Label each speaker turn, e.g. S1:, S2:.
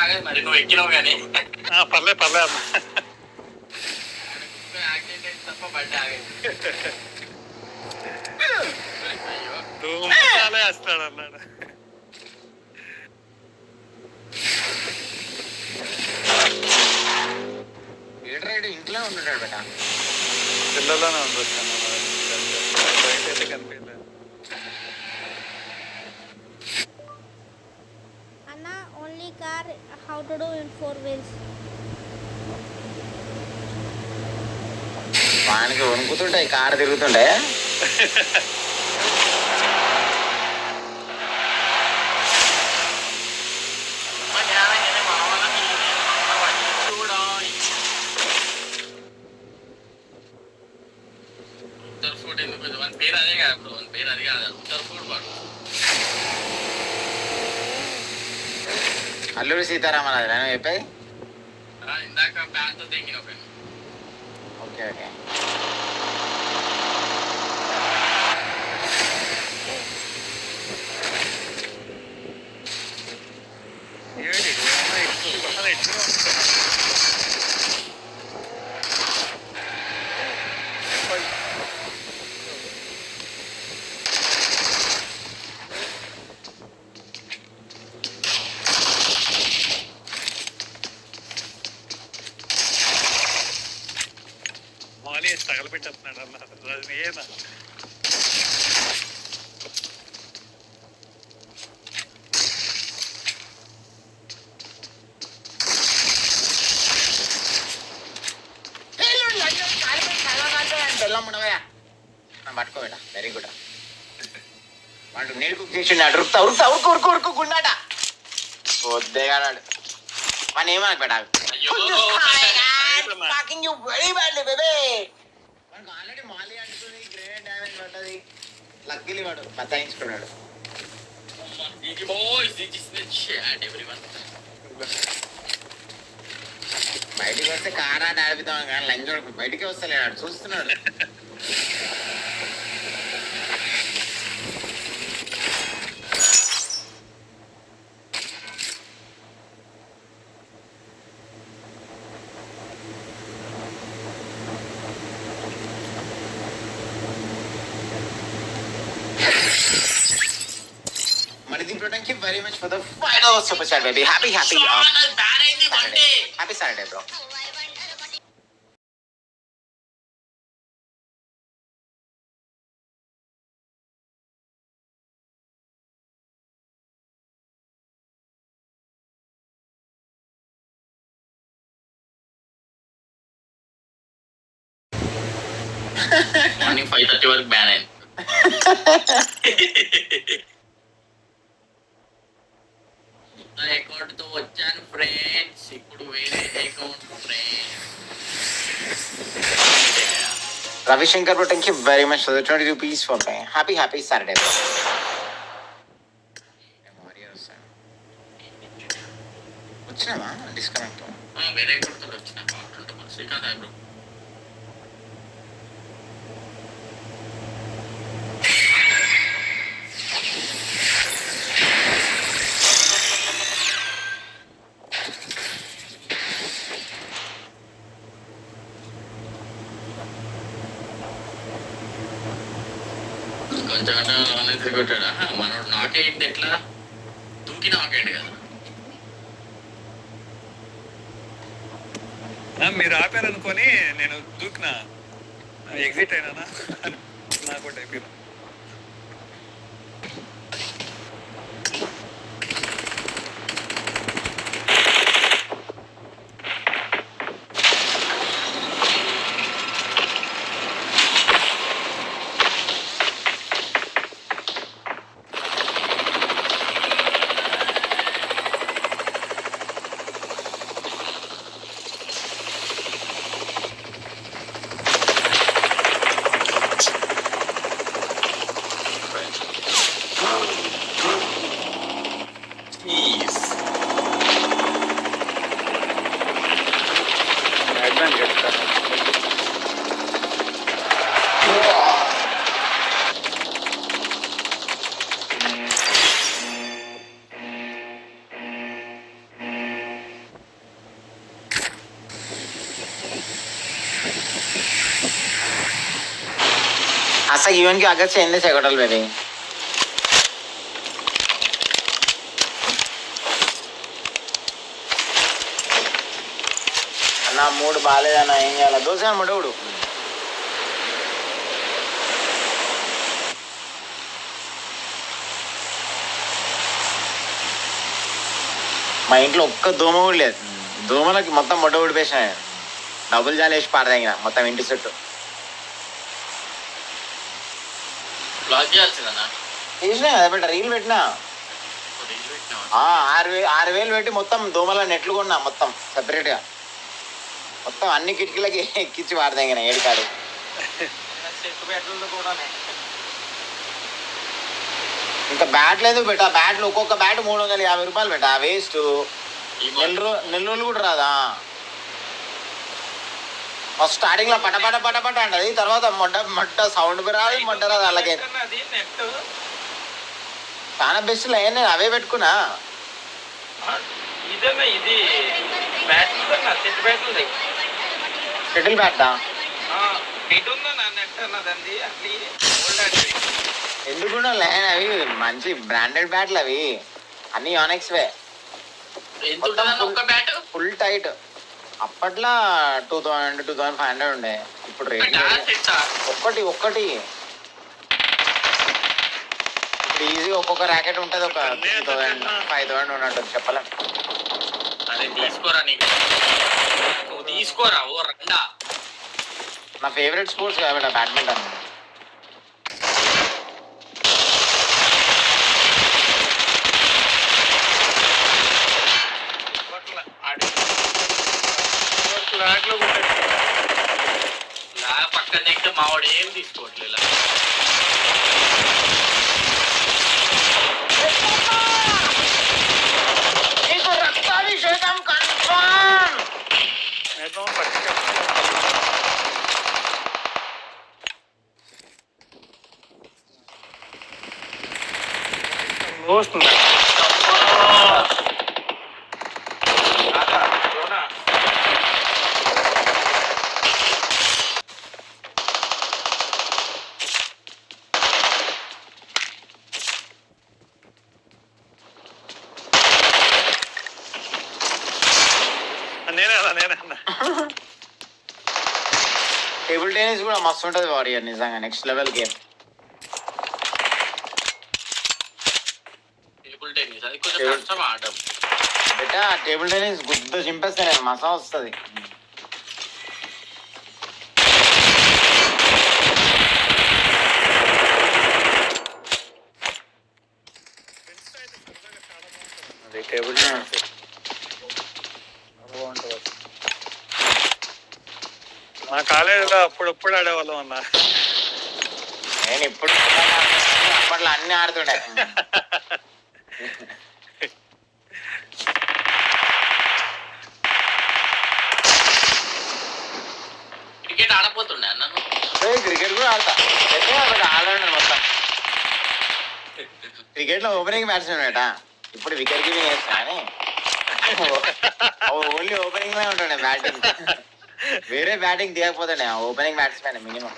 S1: ఆగదు మరి, నువ్వు ఎక్కినావు కానీ.
S2: పర్లే పర్లే అన్న,
S1: యాక్సిడెంట్ తప్ప బండి ఆగదు.
S2: ధూమాలే వస్తాడు అన్నాడు.
S1: ఇంట్లో ఉంటున్నాడు బేట,
S2: పిల్లల్లోనే ఉండొచ్చాను, బయట అయితే కనిపించలేదు.
S3: Anna, only car how to do in 4 wheels.
S1: వానికి వణుకుతుంటాయి, కారు తిరుగుతుండే. ఉత్తర్ ఫుడ్ ఎందుకు వన్ పేరు అదే కదా ఇప్పుడు, వన్ పేరు అది కాదు, ఉత్తర్ ఫుడ్ వాడు. అల్లూరి సీతారామన్ అది నేను చెప్పేది. ఇందాక ప్యాంట్తో తెంగిన ఒక. Okay okay.
S2: మాలి తగలబెట్టేస్తున్నాడు అన్న రజనీ. ఏనా
S1: పట్టుకోబెట, వెరీ గుడ్. వాడు నీళ్ళు కుక్ చేసిండు, ఉరుకుతా ఉరుకుతా ఉరుకు ఉరుకు ఉరుకు గుండాట వద్దేగాడు. వాడిని ఏమనకు బేట, ఆల్రెడీ మాలి అంటుంది, గ్రేనేడ్ డ్యామేజ్ పడ్డది. లక్కీలీ వాడు బతాయించుకున్నాడు. బయటికి వస్తే కారా నడిపిద్దాం కానీ లంచ్ బయటికి వస్తలేడు, చూస్తున్నాడు. Thank you very much for the final super chat, baby. Happy Saturday. Happy Saturday, bro. Morning 5:30 వరకు బ్యాన్ అయింది. అకౌంట్ తో వచ్చాను ఫ్రెండ్స్, ఇప్పుడు వేరే account friends. Ravishankar bro, thank you very much for the 20 rupees for me. Happy Saturday, bro. వచ్చినావా disconnect? వేరే account తో వచ్చినా బాగుంటుంది. శ్రీకాంత్ బ్రో, కొంచెం కొట్టాడా మనోడు? నాకేంటి ఎట్లా దూకి నాకేంటి కదా.
S2: మీరు ఆపారనుకొని నేను దూకిన ఎగ్జిట్ అయినా నాకు అయిపోయింది.
S1: అసలు ఈవెన్ కి అగర్ से से होटल बेबी అన్న మూడు బాగాలేదన్న ఏం చేయాలి దోశ ముడవుడు మా ఇంట్లో ఒక్క దోమ కూడా లేదు దోమలకి మొత్తం మొట్ట ఊడిపేసిన డబుల్ జాలు వేసి పారదగిన మొత్తం ఇంటి చుట్టూ
S4: బ్లాక్ చేయాల్సిందన్నా
S1: వేసినా కదా పెట్ట రీల్ పెట్టినా
S4: రీల్ పెట్టినావా?
S1: 6,000 పెట్టి మొత్తం దోమల నెట్లు కొన్నా మొత్తం సెపరేట్గా మొత్తం అన్ని కిటికీలకి ఎక్కించి పారదగిన ఏడికాడు
S4: చెట్టు పెట్టలు కూడా
S1: ఇంకా బ్యాట్లు ఎందుకు పెట్టా బ్యాట్లు ఒక్కొక్క బ్యాట్ 350 రూపాయలు పెట్టా వేస్ట్ నెల రోజులు కూడా రాదా ఫస్ట్ స్టార్టింగ్ లో పటపట పటపట అంటది తర్వాత మొట్ట సౌండ్ రాదు మొట్ట రాదు అలాగే
S4: నెట్
S1: చాలా బెస్ట్ నేను అవే పెట్టుకున్నా
S4: ఇదన్నా ఇది బ్యాటరీ చెట్టు బ్యాటరీ
S1: షటిల్ బ్యాటా
S4: ఇటు ఉందా నా నెట్ అన్నదండి అట్లీ ఓల్డ్ అడివి
S1: ఎందుకున్నా లేని అవి మంచి బ్రాండెడ్ బ్యాట్లు అవి అన్ని యోనెక్స్వే
S4: ఎంత ఉంటుందన్న ఒక్క బ్యాట్
S1: ఫుల్ టైట్ అప్పట్లో 2,000-2,500 ఉండే ఇప్పుడు రేట్ ఒక్కటి ఇప్పుడు ఈజీ ఒక్కొక్క ర్యాకెట్ ఉంటుంది ఒక 3,000-5,000 ఉన్నట్టు చెప్పలేం
S4: అరే తీసుకోరా నీకు నువ్వు తీసుకోరా ఓ రండా
S1: నా ఫేవరెట్ స్పోర్ట్స్ కాబట్టి బ్యాడ్మింటన్
S2: లాగ్లో కొట్టేసి
S4: పక్కన నెక్స్ట్ మావాడు ఏం తీసుకోవట్లేదు
S2: ఏదో పట్టుకెళ్ళి వస్తుంది నేనే
S1: టేబుల్ టెన్నిస్ కూడా మస్తు ఉంటుంది వారియర్ నిజంగా next level game
S4: table tennis అది కొంచెం కష్టం ఆడడం
S1: బెటా టేబుల్ టెన్నిస్ గుద్ద చింపేస్తే నేను మసా వస్తుంది
S2: అది టేబుల్ బాగుంటుంది మా కాలేజీలో అప్పుడప్పుడు ఆడేవాళ్ళం అన్న
S1: నేను ఇప్పుడు అప్పట్లో అన్ని ఆడుతుండే
S4: క్రికెట్ ఆడపోతుండే అన్న
S1: క్రికెట్ కూడా ఆడతా ఆల్రౌండర్ మొత్తం క్రికెట్ లో ఓపెనింగ్ బ్యాట్స్మెన్ బేటా ఇప్పుడు వికెట్ కీపింగ్ వేస్తా కానీ ఓన్లీ ఓపెనింగ్ లో ఉంటుండే బ్యాటింగ్ వేరే బ్యాటింగ్ తీయకపోతుండే ఓపెనింగ్ బ్యాట్స్మెన్ మినిమం